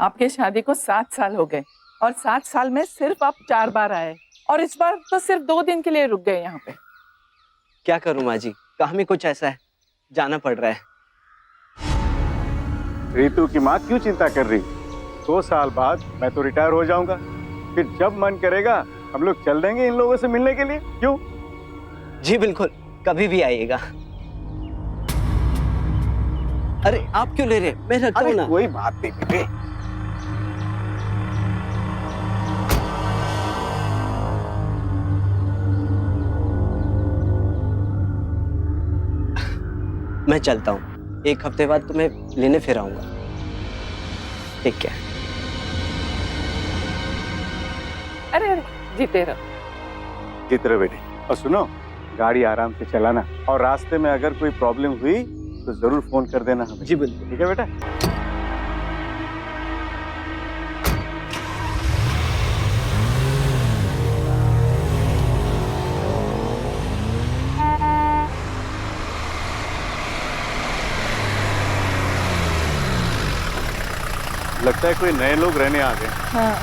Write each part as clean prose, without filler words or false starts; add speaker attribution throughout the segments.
Speaker 1: आपके शादी को 7 साल हो गए और 7 साल में सिर्फ आप 4 बार आए और इस बार तो सिर्फ 2 दिन के लिए रुक गए यहाँ पे।
Speaker 2: क्या करूं माँ जी, काम ही कुछ ऐसा है, जाना पड़ रहा है।
Speaker 3: रितु की माँ क्यों चिंता कर रही? 2 साल बाद मैं तो रिटायर हो जाऊंगा, फिर जब मन करेगा हम लोग चल देंगे इन लोगों से मिलने के लिए। क्यों?
Speaker 2: जी बिल्कुल, कभी भी आइएगा। अरे आप क्यों ले रहे? मैं रखता हूं ना।
Speaker 3: कोई बात नहीं बेटे।
Speaker 2: मैं चलता हूँ, 1 हफ्ते बाद तुम्हें लेने फिर आऊंगा। ठीक है।
Speaker 1: अरे अरे जीते रहो।
Speaker 3: जीते रहो बेटे। और सुनो, गाड़ी आराम से चलाना और रास्ते में अगर कोई प्रॉब्लम हुई तो जरूर फोन कर देना हमें।
Speaker 2: जी बिल्कुल।
Speaker 3: ठीक है बेटा। लगता है कोई नए लोग रहने आ गए।
Speaker 1: हाँ।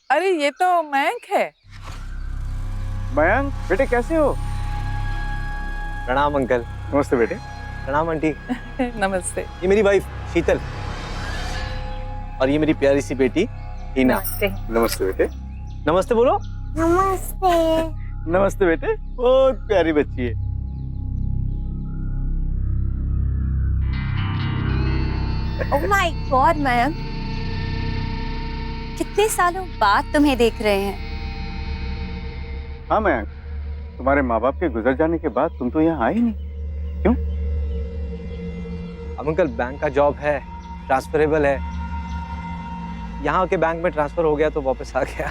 Speaker 1: अरे ये तो मयंक है।
Speaker 3: मयंक बेटे कैसे हो?
Speaker 2: प्रणाम अंकल।
Speaker 3: नमस्ते बेटे।
Speaker 2: प्रणाम आंटी।
Speaker 1: नमस्ते।
Speaker 2: ये मेरी वाइफ शीतल और ये मेरी प्यारी सी बेटी हीना।
Speaker 1: नमस्ते।
Speaker 3: नमस्ते बेटे।
Speaker 2: नमस्ते बोलो।
Speaker 4: नमस्ते।
Speaker 3: नमस्ते बेटे, बहुत प्यारी बच्ची है।
Speaker 4: ओह माय गॉड मयंक, कितने सालों बाद तुम्हें देख रहे हैं।
Speaker 3: हाँ मयंक, तुम्हारे माँ बाप के गुजर जाने के बाद तुम तो यहाँ आए नहीं, क्यों?
Speaker 2: अब अंकल बैंक का जॉब है, ट्रांसफरेबल है। यहाँ के बैंक में ट्रांसफर हो गया तो वापस आ गया।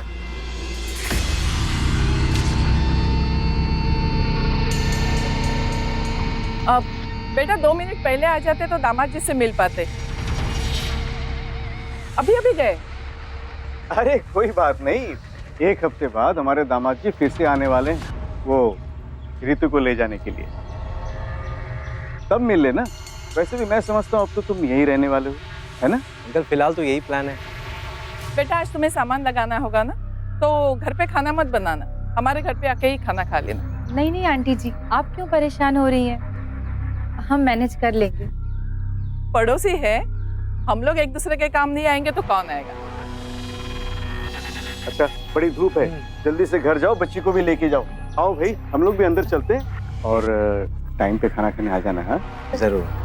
Speaker 1: अब बेटा 2 मिनट पहले आ जाते तो दामाद जी से मिल पाते। अभी अभी गए।
Speaker 3: अरे कोई बात नहीं, 1 हफ्ते बाद हमारे दामाद जी फिर से आने वाले हैं, वो रितु को ले जाने के लिए। तब मिल लेना। वैसे भी मैं समझता हूँ अब तो तुम यहीं रहने वाले हो, है ना?
Speaker 2: अंकल फिलहाल तो यही प्लान है।
Speaker 1: बेटा आज तुम्हें सामान लगाना होगा ना, तो घर पे खाना मत बनाना, हमारे घर पे आके ही खाना खा लेना।
Speaker 5: नहीं नहीं आंटी जी, आप क्यों परेशान हो रही हैं? हम मैनेज कर लेंगे।
Speaker 1: पड़ोसी है, हम लोग एक दूसरे के काम नहीं आएंगे तो कौन आएगा?
Speaker 3: अच्छा बड़ी धूप है, जल्दी से घर जाओ, बच्ची को भी लेके जाओ। आओ भाई, हम लोग भी अंदर चलते हैं और टाइम पे खाना खाने आ जाना। हाँ
Speaker 2: जरूर।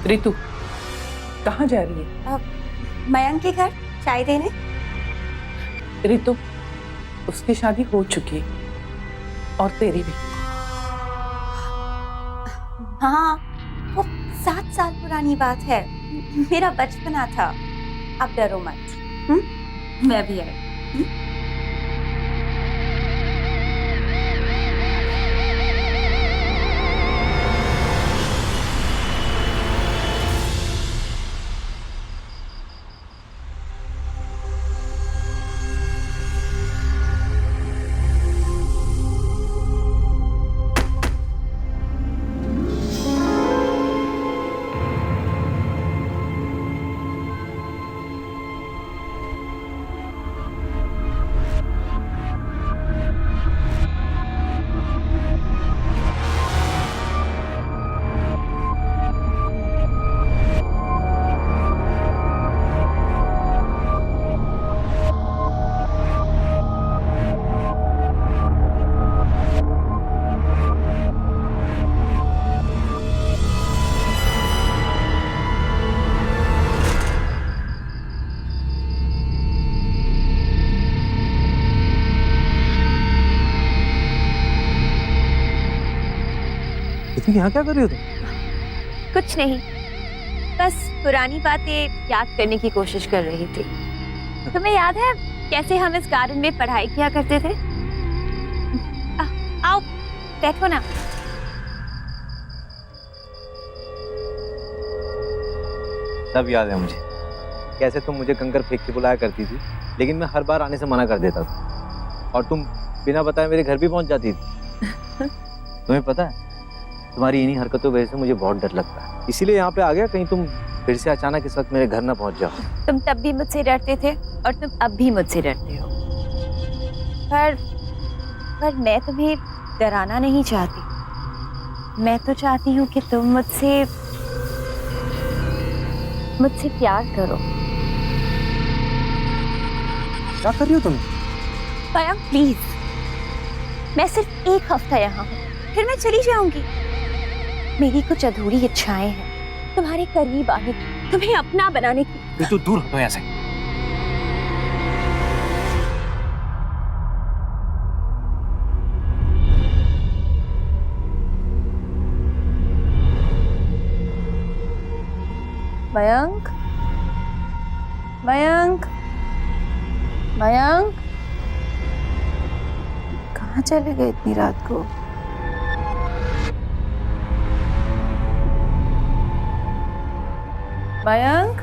Speaker 1: रितु कहाँ जा रही है?
Speaker 4: मयंक के घर चाय देने।
Speaker 1: रितु, उसकी शादी हो चुकी है और तेरी भी।
Speaker 4: हाँ, वो 7 साल पुरानी बात है, मेरा बचपना था। अब डरो मत। मैं भी आई।
Speaker 2: रितु यहाँ क्या कर रही हो तुम?
Speaker 4: कुछ नहीं, बस पुरानी बातें याद करने की कोशिश कर रही थी। तुम्हें याद है कैसे हम इस गार्डन में पढ़ाई किया करते थे? आओ बैठो ना।
Speaker 2: सब याद है मुझे, कैसे तुम मुझे कंकर फेंक के बुलाया करती थी, लेकिन मैं हर बार आने से मना कर देता था और तुम बिना बताए मेरे घर भी पहुंच जाती थी। तुम्हें पता है, तुम्हारी इन्हीं हरकतों की वजह से मुझे बहुत डर लगता है, इसीलिए यहाँ पे आ गया, कहीं तुम फिर से अचानक इस वक्त मेरे घर ना पहुंच जाओ।
Speaker 4: तुम तब भी मुझसे डरते थे और तुम अब भी मुझसे डरते हो, पर मैं तुम्हें डराना नहीं चाहती। मैं तो चाहती हूँ कि तुम मुझसे प्यार करो।
Speaker 2: क्या कर रही हो तुम?
Speaker 4: मयंक प्लीज, मैं सिर्फ एक हफ्ता यहाँ हूँ, फिर मैं चली जाऊंगी। मेरी कुछ अधूरी इच्छाएं हैं तुम्हारे करीब आने की, तुम्हें अपना बनाने की।
Speaker 2: तू दूर हटो यहाँ से।
Speaker 5: मयंक, मयंक, मयंक, कहाँ चले गए इतनी रात को? मयंक,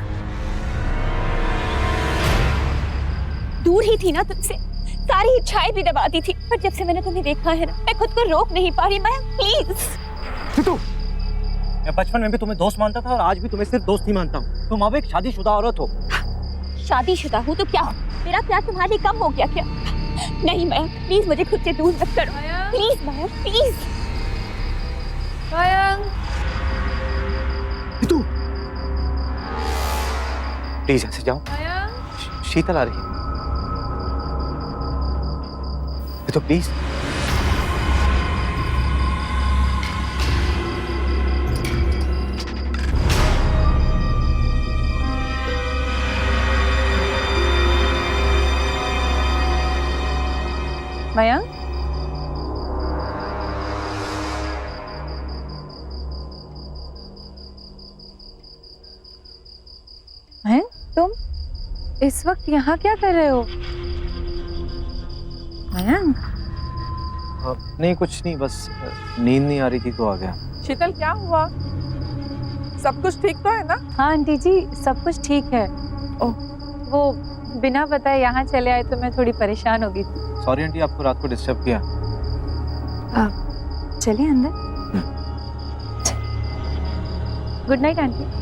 Speaker 4: दूर ही थी ना तुमसे, सारी इच्छाएं भी दबाती थी, पर जब से मैंने तुम्हें देखा है ना, मैं खुद को रोक नहीं पा रही। मयंक प्लीज।
Speaker 2: मैं बचपन में भी तुम्हें दोस्त मानता था और आज भी तुम्हें सिर्फ दोस्त ही मानता हूँ। तुम अब एक शादीशुदा औरत हो।
Speaker 4: शादीशुदा हूँ तो क्या हो? मेरा प्यार तुम्हारे लिए कम हो गया क्या? नहीं मयंक प्लीज, मुझे खुद से दूर मत करो। Please Mayank please.
Speaker 5: Mayank,
Speaker 2: Ritu please ऐसे जाओ,
Speaker 5: मयंक,
Speaker 2: शीतल आ रही है। रितु प्लीज।
Speaker 5: मयंक, मयंक, तुम इस वक्त यहाँ क्या कर रहे हो? मयंक,
Speaker 2: नहीं कुछ नहीं, बस नींद नहीं आ रही थी तो आ गया।
Speaker 1: शीतल क्या हुआ? सब कुछ ठीक तो है ना?
Speaker 5: हाँ आंटी जी, सब कुछ ठीक है। ओह, वो बिना बताए यहाँ चले आए तो मैं थोड़ी परेशान हो गई थी।
Speaker 2: सॉरी आंटी, आपको रात को डिस्टर्ब किया।
Speaker 5: चलिए अंदर। Good night aunty.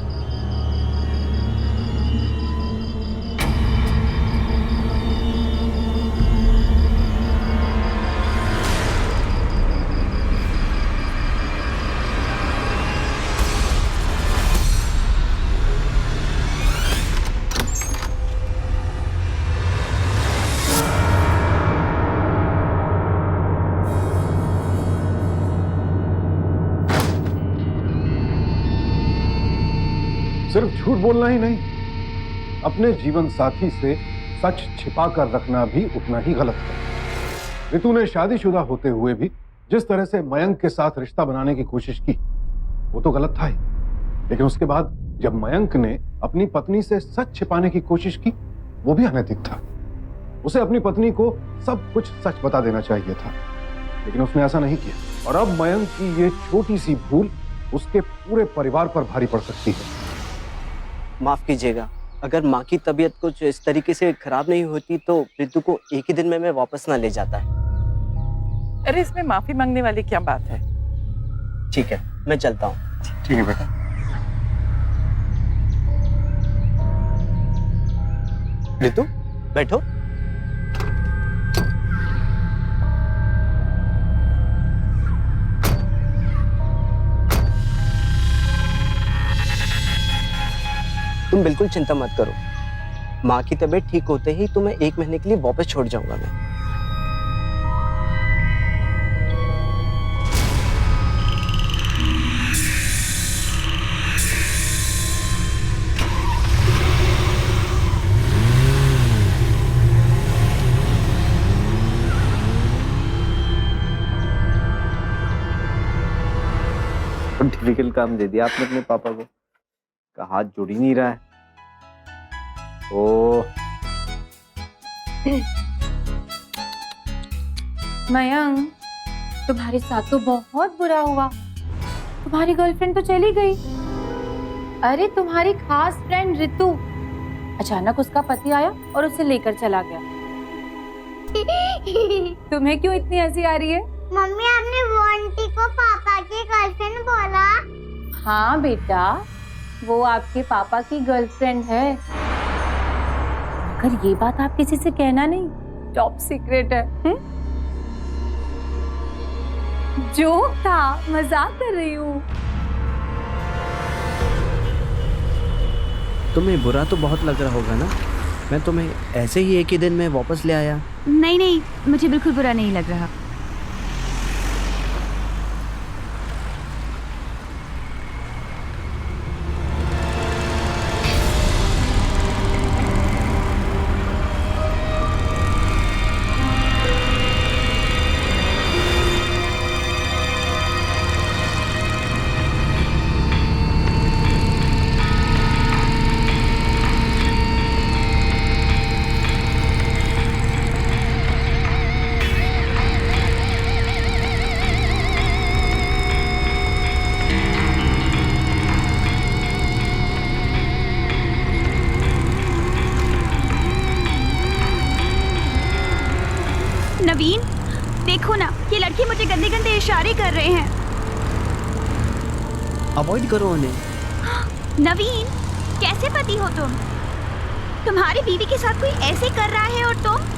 Speaker 3: सिर्फ झूठ बोलना ही नहीं, अपने जीवन साथी से सच छिपा कर रखना भी उतना ही गलत है। रितु ने शादीशुदा होते हुए भी जिस तरह से मयंक के साथ रिश्ता बनाने की कोशिश की, वो तो गलत था ही, लेकिन उसके बाद जब मयंक ने अपनी पत्नी से सच छिपाने की कोशिश की, वो भी अनैतिक था। उसे अपनी पत्नी को सब कुछ सच बता देना चाहिए था, लेकिन उसने ऐसा नहीं किया। और अब मयंक की ये छोटी सी भूल उसके पूरे परिवार पर भारी पड़ सकती है।
Speaker 6: माफ कीजिएगा, अगर माँ की तबीयत कुछ इस तरीके से खराब नहीं होती तो रितु को एक ही दिन में मैं वापस ना ले जाता है।
Speaker 1: अरे इसमें माफी मांगने वाली क्या बात है?
Speaker 6: ठीक है, मैं चलता हूँ।
Speaker 3: ठीक है बेटा।
Speaker 6: रितु बैठो। तुम बिल्कुल चिंता मत करो, माँ की तबीयत ठीक होते ही तुम्हें 1 महीने के लिए वापस छोड़ जाऊंगा मैं।
Speaker 2: बहुत डिफिकल्ट काम दे दिया आपने अपने पापा को, का हाथ जुड़ ही नहीं रहा है। ओ
Speaker 5: मयंक, तुम्हारे साथ तो बहुत बुरा हुआ। तुम्हारी गर्लफ्रेंड तो चली गई। अरे तुम्हारी खास फ्रेंड रितु, अचानक उसका पति आया और उसे लेकर चला गया। तुम्हें क्यों इतनी हंसी आ रही है?
Speaker 7: मम्मी, आपने वो आंटी को पापा की गर्लफ्रेंड बोला?
Speaker 5: हाँ बेटा, वो आपके पापा की गर्लफ्रेंड है। मगर ये बात आप किसी से कहना नहीं, टॉप सीक्रेट है। जोक था, मजाक कर रही हूँ।
Speaker 6: तुम्हें बुरा तो बहुत लग रहा होगा ना? मैं तुम्हें ऐसे ही एक ही दिन में वापस ले आया।
Speaker 4: नहीं नहीं, मुझे बिल्कुल बुरा नहीं लग रहा।
Speaker 7: नवीन, देखो ना, ये लड़के मुझे गंदे गंदे इशारे कर रहे हैं।
Speaker 6: अवॉइड करो उन्हें।
Speaker 7: नवीन, कैसे पति हो तुम? तुम्हारी बीवी के साथ कोई ऐसे कर रहा है और तुम?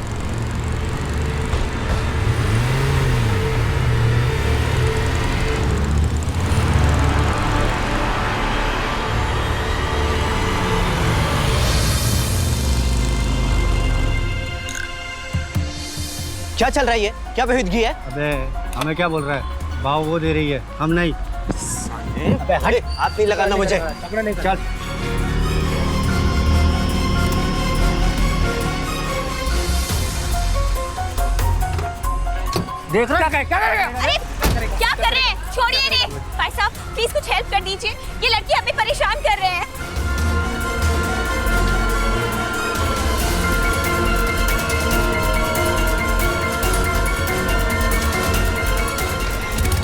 Speaker 6: क्या चल रहा है ये? क्या बहिदगी है?
Speaker 8: अबे हमें क्या बोल रहा है? भाव वो दे रही है, हम नहीं।
Speaker 6: अबे हट, हाथ नहीं लगाना मुझे।
Speaker 8: चल। देख रहा क्या कर रहा है?
Speaker 7: अरे क्या कर रहे हैं? छोड़िए इन्हें। भाई साहब, प्लीज कुछ हेल्प कर दीजिए, ये लड़के हमें परेशान कर रहे हैं।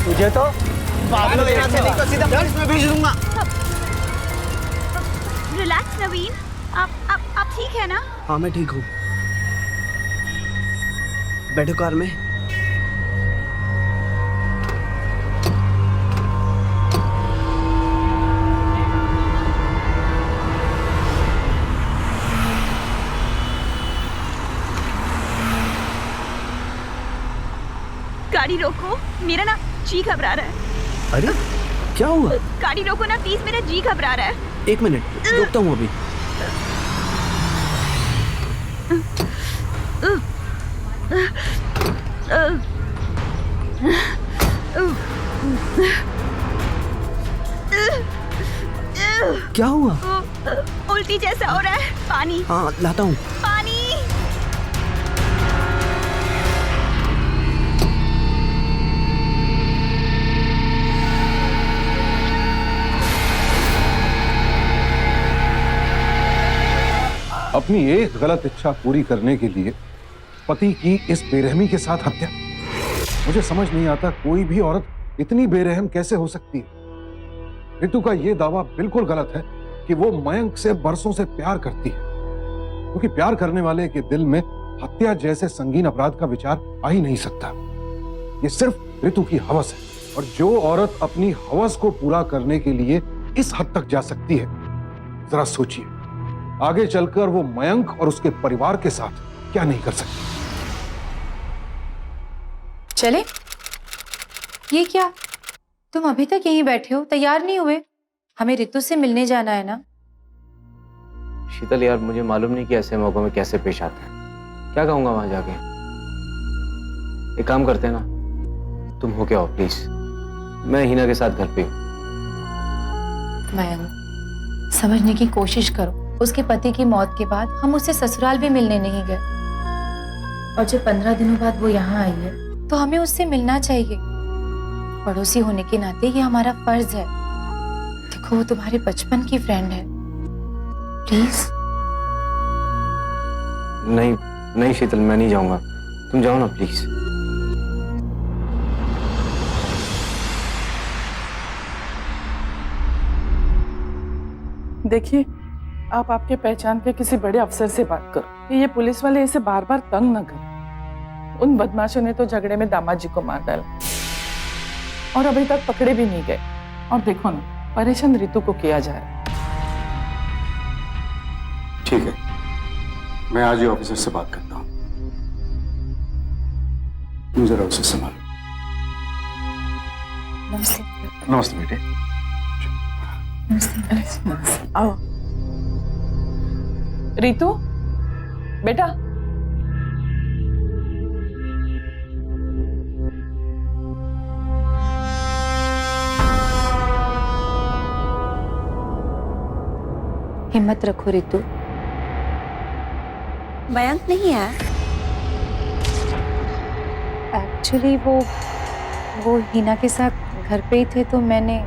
Speaker 8: तुझे तो
Speaker 6: पागल यहाँ से नहीं तो सीधा पुलिस में भेज दूंगा।
Speaker 7: रिलैक्स नवीन, आप ठीक है ना?
Speaker 6: हाँ मैं ठीक हूँ। बैठो कार में।
Speaker 7: गाड़ी रोको, मेरा ना जी घबरा रहा है।
Speaker 6: अरे क्या हुआ?
Speaker 7: गाड़ी रोको ना प्लीज, मेरा जी घबरा रहा है।
Speaker 6: एक मिनट, रोकता हूँ अभी। क्या हुआ?
Speaker 7: उल्टी जैसा हो रहा है। पानी।
Speaker 6: हाँ लाता हूँ।
Speaker 7: पानी।
Speaker 9: अपनी एक गलत इच्छा पूरी करने के लिए पति की इस बेरहमी के साथ हत्या। मुझे समझ नहीं आता कोई भी औरत इतनी बेरहम कैसे हो सकती है। रितु का यह दावा बिल्कुल गलत है कि वो मयंक से बरसों से प्यार करती है, क्योंकि प्यार करने वाले के दिल में हत्या जैसे संगीन अपराध का विचार आ ही नहीं सकता। ये सिर्फ रितु की हवस है, और जो औरत अपनी हवस को पूरा करने के लिए इस हद तक जा सकती है, जरा सोचिए आगे चलकर वो मयंक और उसके परिवार के साथ क्या नहीं कर सकती।
Speaker 5: चले? ये क्या, तुम अभी तक यहीं बैठे हो, तैयार नहीं हुए? हमें रितु से मिलने जाना है ना।
Speaker 2: शीतल यार, मुझे मालूम नहीं कि ऐसे मौकों में कैसे पेश आता है। क्या कहूंगा वहां जाके? एक काम करते हैं ना, तुम होके आओ प्लीज, मैं हिना के साथ घर पे हूँ।
Speaker 5: मयंक, समझने की कोशिश करो। उसके पति की मौत के बाद हम उससे ससुराल भी मिलने नहीं गए, और जब 15 दिनों बाद वो यहाँ आई है तो हमें उससे मिलना चाहिए। पड़ोसी होने के नाते ये हमारा फर्ज है। देखो वो तुम्हारे बचपन की फ्रेंड है, प्लीज।
Speaker 2: नहीं नहीं शीतल, मैं नहीं जाऊंगा, तुम जाओ ना प्लीज।
Speaker 1: देखिए, आप आपके पहचान के किसी बड़े अफसर से बात करो कि ये पुलिस वाले इसे बार बार तंग न करें। उन बदमाशों ने तो झगड़े में दामाद जी को मार डाला और अभी तक पकड़े भी नहीं गए। और देखो ना, परेशान रितु को किया जा रहा है।
Speaker 3: ठीक है, मैं आज ही ऑफिसर से बात करता हूँ। तुम जरा उसे संभालो।
Speaker 5: नमस्ते।
Speaker 3: नमस्ते बेटे।
Speaker 1: आओ रितु, बेटा।
Speaker 5: हिम्मत रखो रितु।
Speaker 4: मयंक नहीं आया?
Speaker 5: एक्चुअली वो हिना के साथ घर पे ही थे, तो मैंने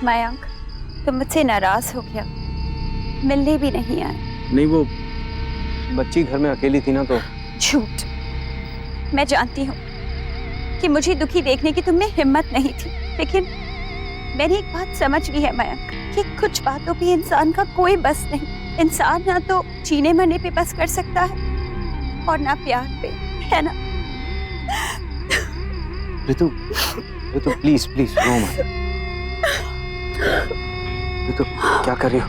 Speaker 4: मयंक, तुम मुझसे नाराज हो गया, मिलने भी नहीं आए।
Speaker 2: नहीं, वो बच्ची घर में अकेली थी ना, तो
Speaker 4: झूठ। मैं जानती हूँ कि मुझे दुखी देखने की तुम में हिम्मत नहीं थी, लेकिन मैंने एक बात समझ ली है मयंक, कि कुछ बातों पे इंसान का कोई बस नहीं। इंसान ना तो जीने मरने पे बस कर सकता है और ना प्यार पे, है ना?
Speaker 2: रितु, रितु प्लीज प्लीज रो मत। रितु क्या कर रही हो?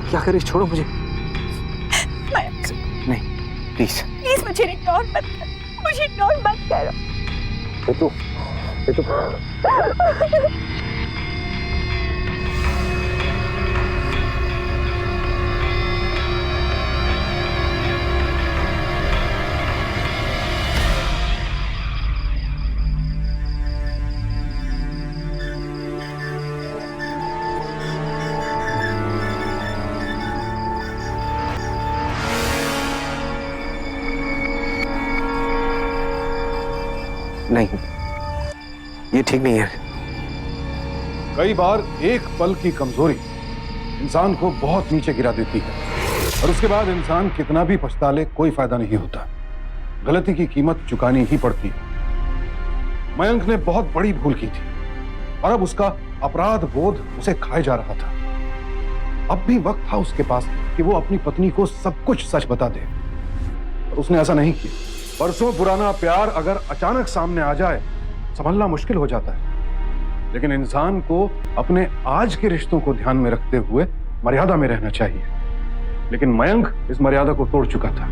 Speaker 2: क्या कर रही हो? छोड़ो मुझे। नहीं प्लीज
Speaker 4: प्लीज मुझे इग्नोर मत करो, मुझे इग्नोर मत करो।
Speaker 2: रितु, रितु नहीं, ये ठीक नहीं है।
Speaker 9: कई बार एक पल की कमजोरी इंसान को बहुत नीचे गिरा देती है और उसके बाद इंसान कितना भी पछता ले कोई फायदा नहीं होता। गलती की कीमत चुकानी ही पड़ती है। मयंक ने बहुत बड़ी भूल की थी और अब उसका अपराध बोध उसे खाए जा रहा था। अब भी वक्त था उसके पास कि वो अपनी पत्नी को सब कुछ सच बता दे, और उसने ऐसा नहीं किया। बरसों पुराना प्यार अगर अचानक सामने आ जाए, संभलना मुश्किल हो जाता है। लेकिन इंसान को अपने आज के रिश्तों को ध्यान में रखते हुए मर्यादा में रहना चाहिए। लेकिन मयंक इस मर्यादा को तोड़ चुका था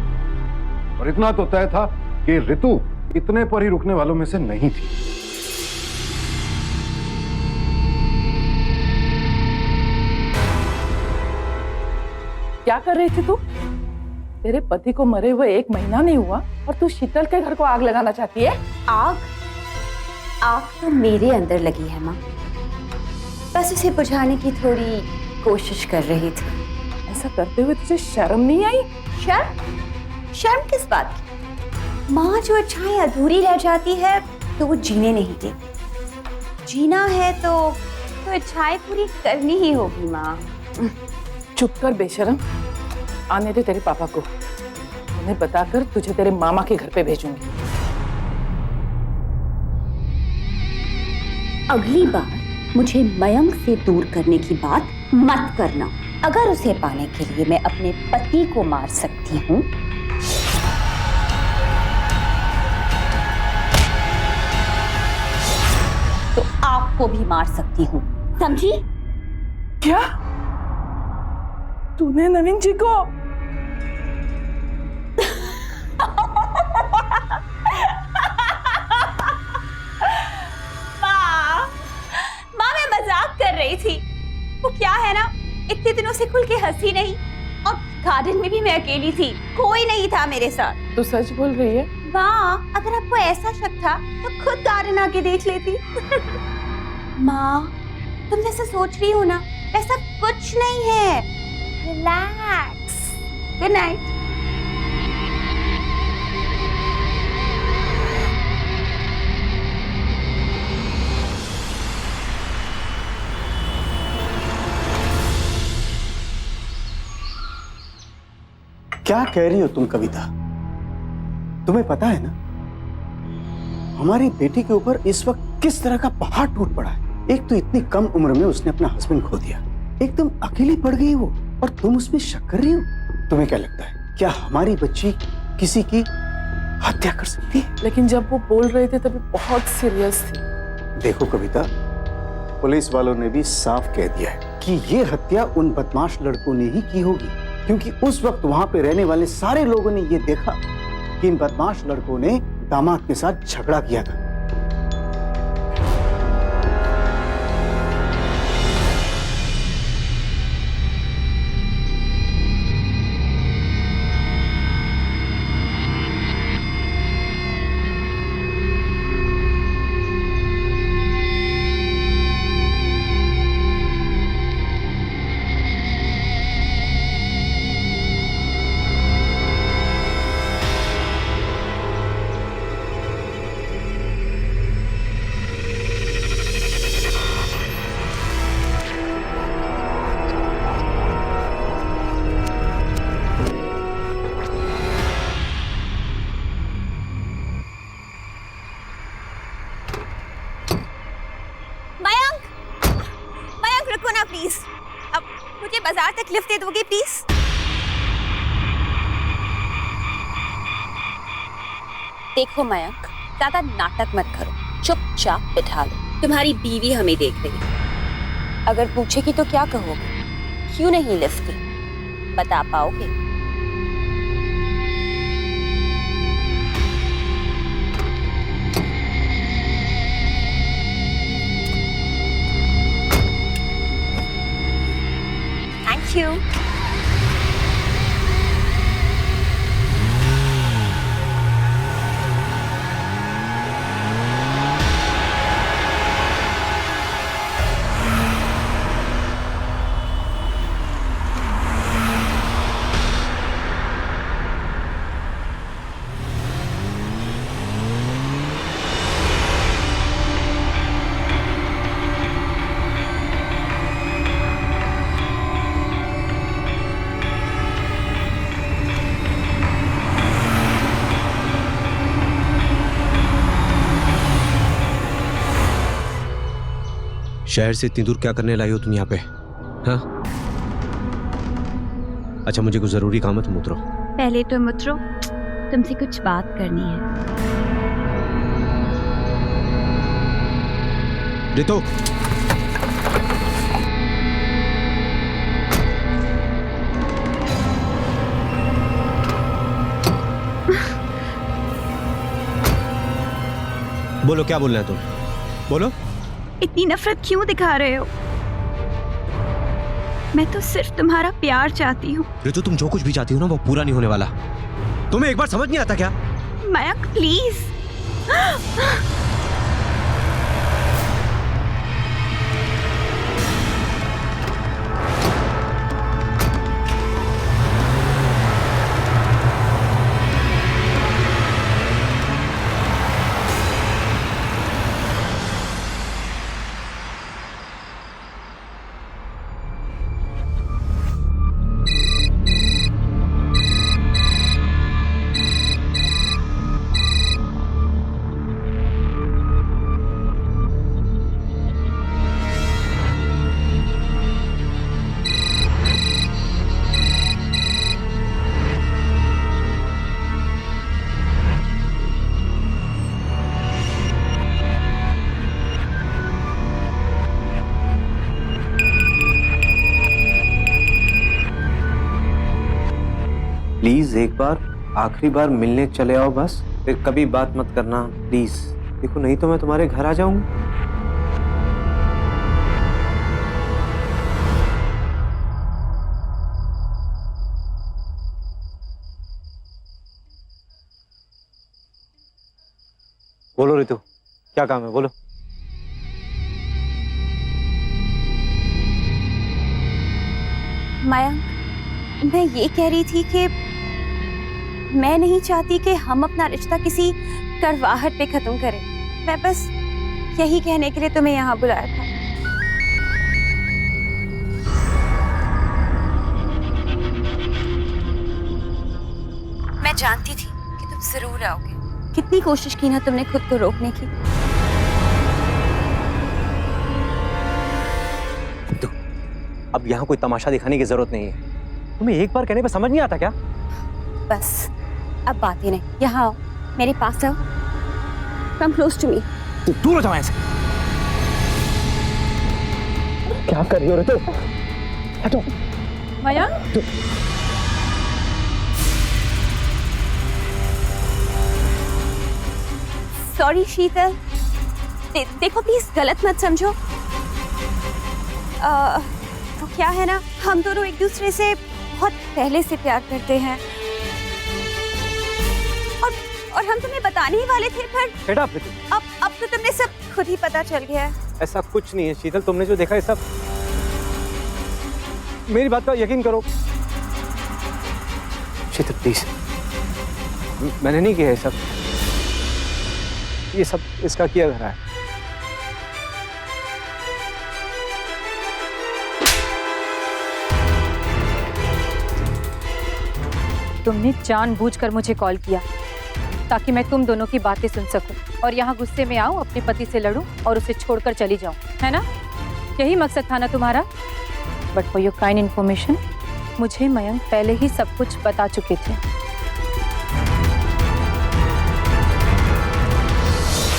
Speaker 9: और इतना तो तय था कि रितु इतने पर ही रुकने वालों में से नहीं थी।
Speaker 1: क्या कर रही थी तू? तेरे पति को मरे हुए 1 महीना नहीं हुआ और तू शीतल के घर को आग लगाना चाहती है?
Speaker 4: आग? आग तो मेरे अंदर लगी है माँ, बस उसे बुझाने की थोड़ी कोशिश कर रही थी।
Speaker 1: ऐसा करते हुए तुझे शर्म नहीं आई?
Speaker 4: शर्म? शर्म किस बात की? माँ, जो इच्छाएं अधूरी रह जाती है तो वो जीने नहीं देती। जीना है तो इच्छाएं पूरी करनी ही होगी माँ।
Speaker 1: चुप कर बेशरम, आने दे तेरे पापा को। सामने बताकर तुझे तेरे मामा के घर पे भेजूंगी।
Speaker 4: अगली बार मुझे मयंक से दूर करने की बात मत करना। अगर उसे पाने के लिए मैं अपने पति को मार सकती हूँ, तो आपको भी मार सकती हूँ, समझी?
Speaker 1: क्या तूने नवीन जी को?
Speaker 7: माँ मैं मजाक कर रही थी। वो क्या है ना, इतने दिनों से खुल के हंसी नहीं, और गार्डन में भी मैं अकेली थी, कोई नहीं था मेरे साथ।
Speaker 1: तू सच बोल रही है?
Speaker 7: माँ अगर आपको ऐसा शक था तो खुद गार्डन आके देख लेती। माँ तुम जैसा सोच रही हो ना, ऐसा कुछ नहीं है। रिलैक्स। Good night.
Speaker 3: क्या कह रही हो तुम कविता? तुम्हें पता है ना हमारी बेटी के ऊपर इस वक्त किस तरह का पहाड़ टूट पड़ा है। एक तो इतनी कम उम्र में उसने अपना हस्बैंड खो दिया, एकदम अकेली पड़ गई वो, और तुम उसमें शक कर रही हो। तुम्हें क्या लगता है क्या हमारी बच्ची किसी की हत्या कर सकती है?
Speaker 1: लेकिन जब वो बोल रहे थे तभी बहुत सीरियस थी।
Speaker 3: देखो कविता, पुलिस वालों ने भी साफ कह दिया है कि ये हत्या उन बदमाश लड़कों ने ही की होगी, क्योंकि उस वक्त वहां पे रहने वाले सारे लोगों ने ये देखा कि इन बदमाश लड़कों ने दामाद के साथ झगड़ा किया था।
Speaker 7: प्लीज, अब मुझे बाजार तक लिफ्ट दे दोगे प्लीज?
Speaker 4: देखो मयंक, ज्यादा नाटक मत करो, चुपचाप बिठा लो। तुम्हारी बीवी हमें देख रही है, अगर पूछेगी तो क्या कहोगे? क्यों नहीं लिफ्ट दी, बता पाओगे?
Speaker 7: Thank you.
Speaker 10: शहर से इतनी दूर क्या करने लाई हो तुम यहाँ पे? हाँ? अच्छा, मुझे कुछ जरूरी काम है, तुम उतरो।
Speaker 7: पहले तुम उतरो, तुमसे कुछ बात करनी है।
Speaker 10: रितु, बोलो क्या बोलना है तुम, बोलो।
Speaker 7: इतनी नफरत क्यों दिखा रहे हो? मैं तो सिर्फ तुम्हारा प्यार चाहती हूँ।
Speaker 10: रितु, तुम जो कुछ भी चाहती हो ना वो पूरा नहीं होने वाला। तुम्हें एक बार समझ नहीं आता क्या?
Speaker 7: मयंक प्लीज।
Speaker 2: प्लीज एक बार आखिरी बार मिलने चले आओ बस, फिर कभी बात मत करना प्लीज। देखो नहीं तो मैं तुम्हारे घर आ जाऊंगा। बोलो रितु, क्या काम है, बोलो।
Speaker 7: मयंक, मैं ये कह रही थी कि मैं नहीं चाहती कि हम अपना रिश्ता किसी कड़वाहट पे खत्म करें। मैं बस यही कहने के लिए तुम्हें यहाँ बुलाया था। मैं जानती थी कि तुम जरूर आओगे। कितनी कोशिश की ना तुमने खुद को रोकने की।
Speaker 2: रितु, अब यहाँ कोई तमाशा दिखाने की जरूरत नहीं है। तुम्हें एक बार कहने पे समझ नहीं आता क्या?
Speaker 7: बस अब बात ही नहीं, यहाँ आओ, मेरे पास आओ। Come close to me.
Speaker 2: तू दूर हो जाओ ऐसे। क्या कर रही हो रितु? हटो।
Speaker 1: मयंक,
Speaker 7: सॉरी शीतल, देखो प्लीज गलत मत समझो। तो क्या है ना, हम दोनों एक दूसरे से बहुत पहले से प्यार करते हैं और हम तुम्हें बताने ही वाले थे, पर
Speaker 2: Shut up, रितु।
Speaker 7: अब तो तुमने सब खुद ही पता चल गया है।
Speaker 2: ऐसा कुछ नहीं है शीतल, तुमने जो देखा है सब, मेरी बात का यकीन करो। शीतल प्लीज, मैंने नहीं किया ये सब इसका किया धरा है।
Speaker 5: तुमने जानबूझकर मुझे कॉल किया ताकि मैं तुम दोनों की बातें सुन सकूं और यहाँ गुस्से में आऊं, अपने पति से लड़ूं और उसे छोड़कर चली जाऊं, है ना? यही मकसद था ना तुम्हारा? But for your kind information, मुझे मयंक पहले ही सब कुछ बता चुके थे।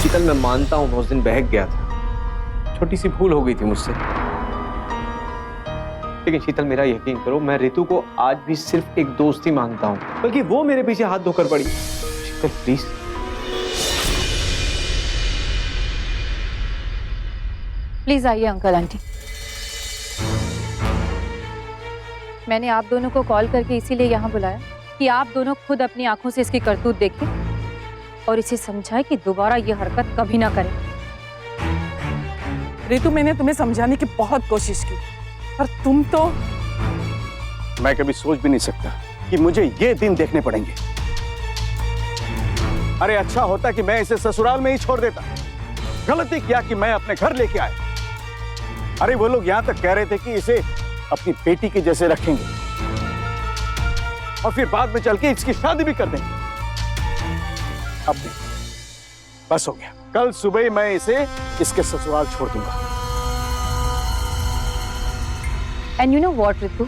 Speaker 2: शीतल मैं मानता हूँ मैं उस दिन बहक गया था, छोटी सी भूल हो गई थी मुझसे, लेकिन शीतल मेरा यकीन करो, मैं रितु को आज भी सिर्फ एक दोस्त ही मानता हूँ, बल्कि वो मेरे पीछे हाथ धोकर पड़ी। शीतल प्लीज।
Speaker 5: प्लीज आइए अंकल आंटी। मैंने आप दोनों को कॉल करके इसीलिए यहाँ बुलाया कि आप दोनों खुद अपनी आंखों से इसकी करतूत देखें और इसे समझाएं कि दोबारा ये हरकत कभी ना करे।
Speaker 1: रितु, मैंने तुम्हें समझाने की बहुत कोशिश की, पर तुम तो।
Speaker 3: मैं कभी सोच भी नहीं सकता कि मुझे ये दिन देखने पड़ेंगे। अरे अच्छा होता कि मैं इसे ससुराल में ही छोड़ देता। गलती किया कि मैं अपने घर लेके आया। अरे वो लोग यहां तक कह रहे थे कि इसे अपनी बेटी के जैसे रखेंगे और फिर बाद में चल के इसकी शादी भी कर देंगे। अब नहीं, बस हो गया। कल सुबह ही मैं इसे इसके ससुराल छोड़ दूंगा।
Speaker 5: And you know what Ritu,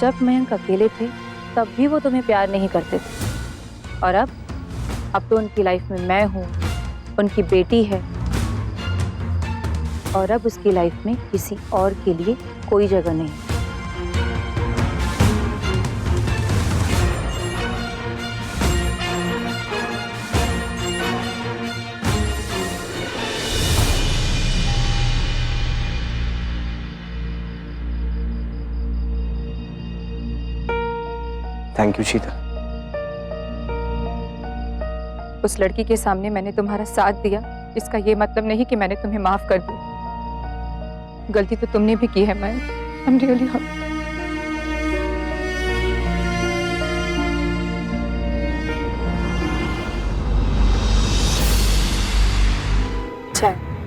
Speaker 5: जब मयंक अकेले थे तब भी वो तुम्हें प्यार नहीं करते थे, और अब तो उनकी लाइफ में मैं हूँ, उनकी बेटी है, और अब उसकी लाइफ में किसी और के लिए कोई जगह नहीं।
Speaker 2: थैंक यू शीतल।
Speaker 5: उस लड़की के सामने मैंने तुम्हारा साथ दिया, इसका ये मतलब नहीं कि मैंने तुम्हें माफ कर दिया। गलती तो तुमने भी की है मयंक। आई एम रियली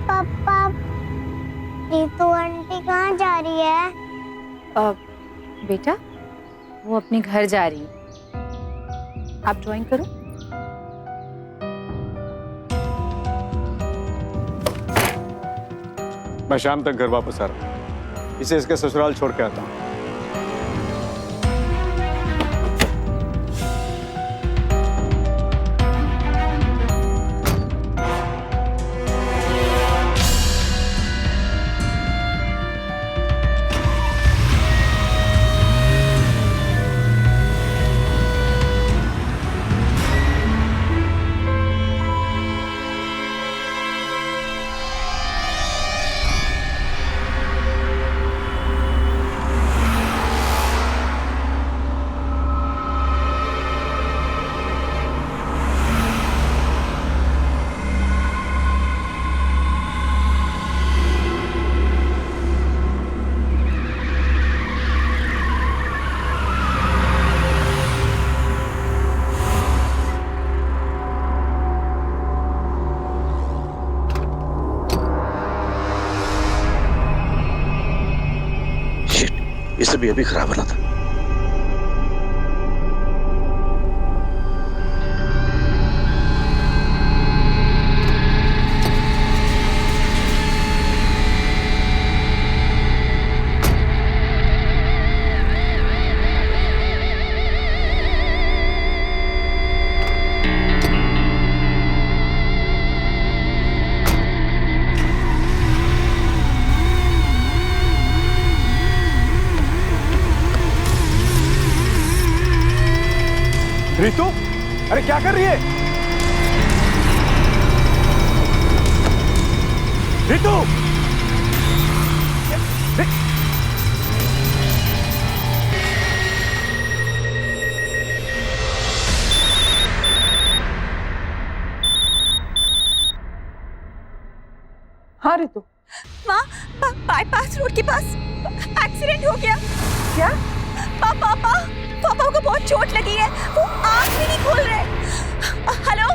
Speaker 11: पापा, रितु आंटी कहाँ जा रही है?
Speaker 5: बेटा, वो अपने घर जा रही है। आप ड्राइंग करो।
Speaker 3: मैं शाम तक घर वापस आ रहा हूँ। इसे इसके ससुराल छोड़ के आता हूँ।
Speaker 9: भी अभी खराब होना था।
Speaker 3: रितु, अरे क्या कर रही है? रितु!
Speaker 1: हाँ रितु।
Speaker 7: माँ, बाईपास रोड के पास एक्सीडेंट हो गया।
Speaker 1: क्या?
Speaker 7: पापा को बहुत चोट लगी है, वो आँख भी नहीं खोल रहे। हेलो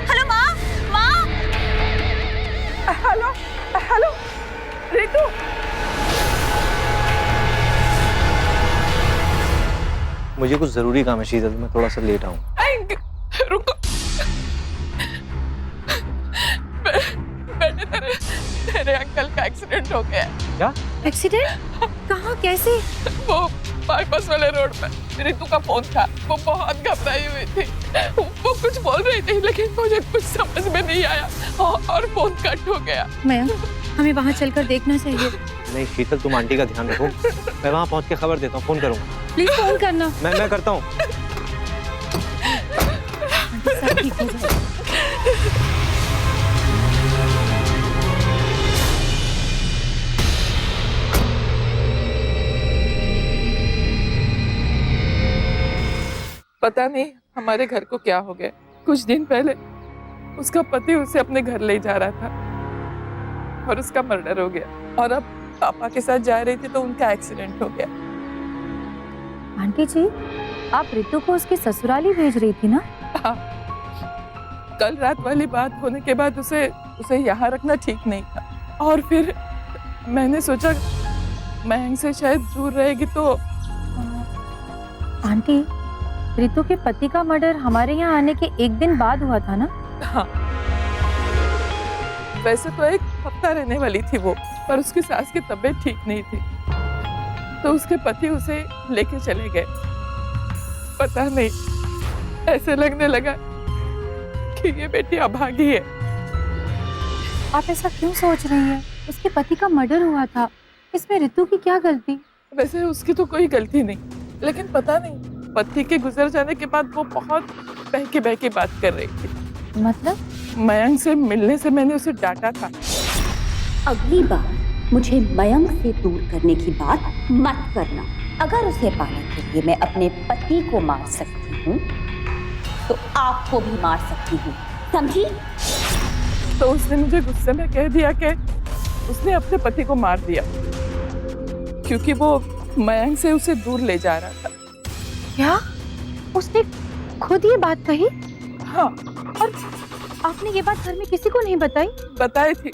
Speaker 7: हेलो माँ, माँ।
Speaker 1: Hello hello Ritu.
Speaker 2: मुझे कुछ जरूरी काम है शीतल, मैं थोड़ा सा लेट आऊँ।
Speaker 1: रुको, बेटे तेरे अंकल का एक्सीडेंट हो गया।
Speaker 2: क्या
Speaker 5: एक्सीडेंट? कहाँ, कैसे?
Speaker 1: वो बाईपास वाले रोड पे रितु का फोन था, वो बहुत घबराई हुई थी। वो कुछ बोल रही थी लेकिन मुझे कुछ समझ में नहीं आया और फोन कट हो गया।
Speaker 5: मयंक, हमें वहाँ चलकर देखना चाहिए।
Speaker 2: नहीं शीतल, तुम आंटी का ध्यान रखो, मैं वहाँ पहुँच के खबर देता हूँ, फोन करूँगा।
Speaker 5: प्लीज फोन करना।
Speaker 2: मैं करता हूँ।
Speaker 5: सब ठीक हो जाएगा।
Speaker 1: पता नहीं हमारे घर को क्या हो गया। कुछ दिन पहले उसका पति उसे अपने घर ले जा रहा था और उसका मर्डर हो गया, और अब पापा के साथ जा रही थी तो उनका एक्सीडेंट हो गया।
Speaker 5: आंटी जी, आप रितु को उसके ससुराल ही भेज रही थी ना?
Speaker 1: हाँ, कल रात वाली बात होने के बाद उसे यहाँ रखना ठीक नहीं था, और फिर मैंने सोचा मयंक से शायद दूर रहेगी तो।
Speaker 5: आंटी, रितु के पति का मर्डर हमारे यहाँ आने के एक दिन बाद हुआ था ना?
Speaker 1: हाँ, वैसे तो एक हफ्ता रहने वाली थी वो, पर उसकी सास की तबीयत ठीक नहीं थी तो उसके पति उसे लेके चले गए। पता नहीं, ऐसे लगने लगा कि ये बेटी अभागी है।
Speaker 5: आप ऐसा क्यों सोच रही हैं? उसके पति का मर्डर हुआ था, इसमें रितु की क्या गलती?
Speaker 1: वैसे उसकी तो कोई गलती नहीं, लेकिन पता नहीं पति के गुजर जाने के बाद वो बहुत बहकी बात कर रही थी।
Speaker 5: मतलब?
Speaker 1: मयंक से मिलने से मैंने उसे डांटा था।
Speaker 7: अगली बार मुझे मयंक से दूर करने की बात मत करना। अगर उसे पाने के लिए मैं अपने पति को मार सकती हूँ तो आपको भी मार सकती हूँ, समझी?
Speaker 1: तो उसने मुझे गुस्से में कह दिया कि उसने अपने पति को मार दिया क्योंकि वो मयंक से उसे दूर ले जा रहा था।
Speaker 5: क्या? उसने खुद ये बात कही?
Speaker 1: हाँ।
Speaker 5: और आपने ये बात घर में किसी को नहीं बताई?
Speaker 1: बताई थी,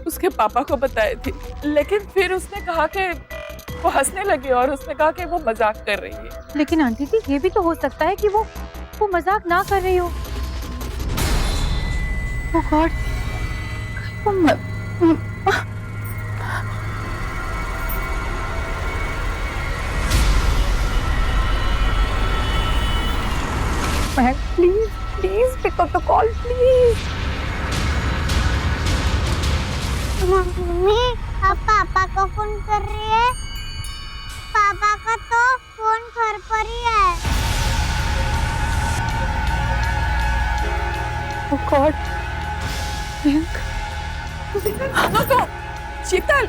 Speaker 1: उसके पापा को बताई थी, लेकिन फिर उसने कहा कि वो हंसने लगी और उसने कहा कि वो मजाक कर रही है।
Speaker 5: लेकिन आंटी जी, ये भी तो हो सकता है कि वो मजाक ना कर रही हो। Oh god, please pick up the call please.
Speaker 11: Mummy, आप पापा को फोन कर रही है? पापा का तो फोन घर पर ही है।
Speaker 5: ओह गॉड,
Speaker 1: तो शीतल,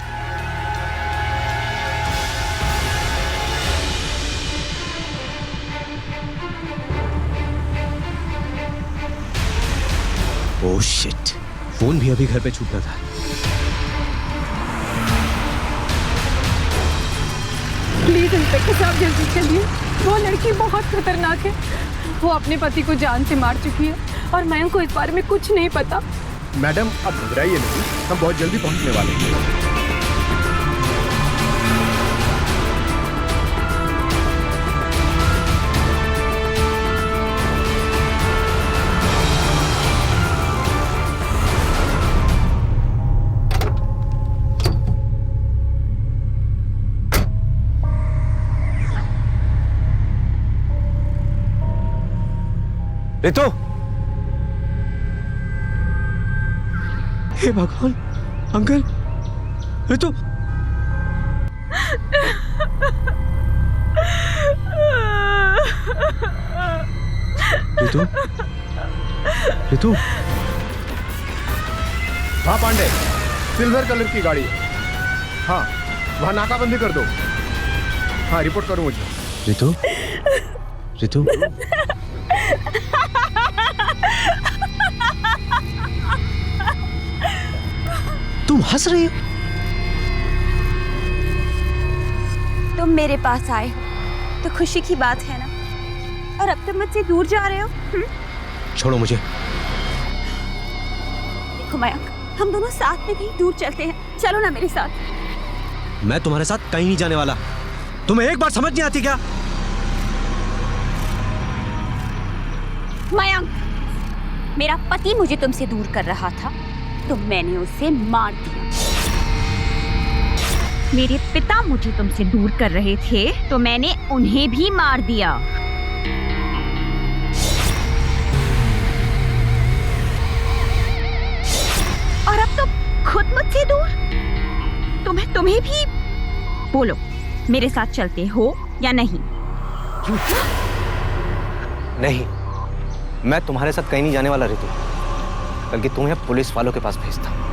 Speaker 10: ओह शिट, फोन भी अभी घर पे छूटा था।
Speaker 5: प्लीज इंस्पेक्टर साहब जल्दी चलिए, वो लड़की बहुत खतरनाक है। वो अपने पति को जान से मार चुकी है और मयंक को इस बारे में कुछ नहीं पता।
Speaker 12: मैडम, अब घबराइए नहीं, हम बहुत जल्दी पहुंचने वाले हैं।
Speaker 10: रितु, हे भगवान, अंकल, रितु, रितु, रितु।
Speaker 12: हाँ पांडे, सिल्वर कलर की गाड़ी है। हाँ, वहाँ नाकाबंदी कर दो। हाँ, रिपोर्ट करो मुझे।
Speaker 10: रितु, रितु, तुम हंस रही हो?
Speaker 7: तुम मेरे पास आए हो तो खुशी की बात है ना, और अब तुम मुझसे दूर जा रहे हो।
Speaker 10: छोड़ो मुझे।
Speaker 7: देखो मयंक, हम दोनों साथ में कहीं दूर चलते हैं, चलो ना मेरे साथ।
Speaker 10: मैं तुम्हारे साथ कहीं नहीं जाने वाला। तुम्हें एक बार समझ नहीं आती क्या?
Speaker 7: मयंक, मेरा पति मुझे तुमसे दूर कर रहा था तो मैंने उसे मार दिया। मेरे पिता मुझे तुमसे दूर कर रहे थे तो मैंने उन्हें भी मार दिया। और अब तो खुद मुझसे दूर। तुम्हें भी बोलो, मेरे साथ चलते हो या नहीं?
Speaker 2: नहीं, मैं तुम्हारे साथ कहीं नहीं जाने वाला रितु, बल्कि तुम्हें पुलिस वालों के पास भेजता हूं।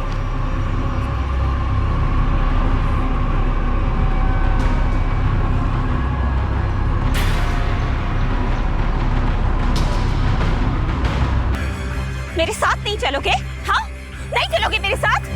Speaker 7: मेरे साथ नहीं चलोगे? हाँ, नहीं चलोगे मेरे साथ?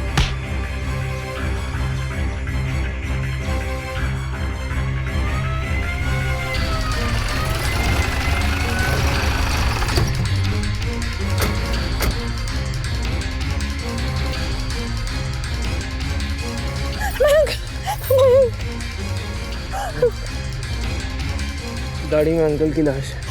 Speaker 6: गाड़ी में अंकल की लाश है।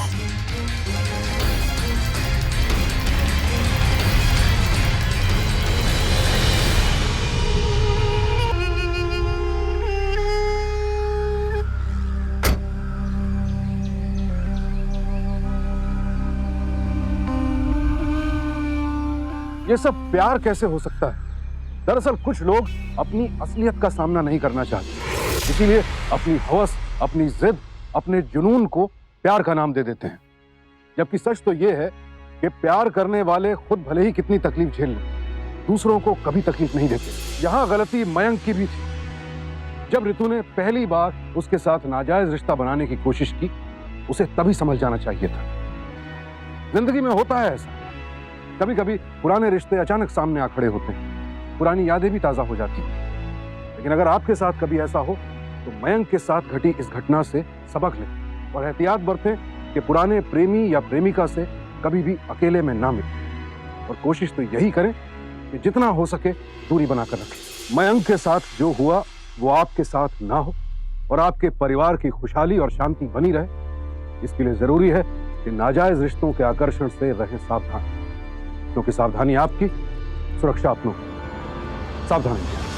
Speaker 9: ये सब प्यार कैसे हो सकता है? दरअसल कुछ लोग अपनी असलियत का सामना नहीं करना चाहते, इसीलिए अपनी हवस, अपनी जिद, अपने जुनून को प्यार का नाम दे देते हैं। जबकि सच तो ये है कि प्यार करने वाले खुद भले ही कितनी तकलीफ झेल लें, दूसरों को कभी तकलीफ नहीं देते। यहाँ गलती मयंक की भी थी। जब रितु ने पहली बार उसके साथ नाजायज रिश्ता बनाने की कोशिश की, उसे तभी समझ जाना चाहिए था। जिंदगी में होता है ऐसा, कभी कभी पुराने रिश्ते अचानक सामने आ खड़े होते हैं, पुरानी यादें भी ताजा हो जाती हैं। लेकिन अगर आपके साथ कभी ऐसा हो तो मयंक के साथ घटी इस घटना से सबक लें और एहतियात बरतें कि पुराने प्रेमी या प्रेमिका से कभी भी अकेले में ना मिलें। और कोशिश तो यही करें कि जितना हो सके दूरी बनाकर रखें। मयंक के साथ जो हुआ वो आपके साथ ना हो और आपके परिवार की खुशहाली और शांति बनी रहे। इसके लिए जरूरी है कि नाजायज रिश्तों के आकर्षण से रहें सावधान, क्योंकि सावधानी आपकी, सुरक्षा अपनों की। सावधान रहिए।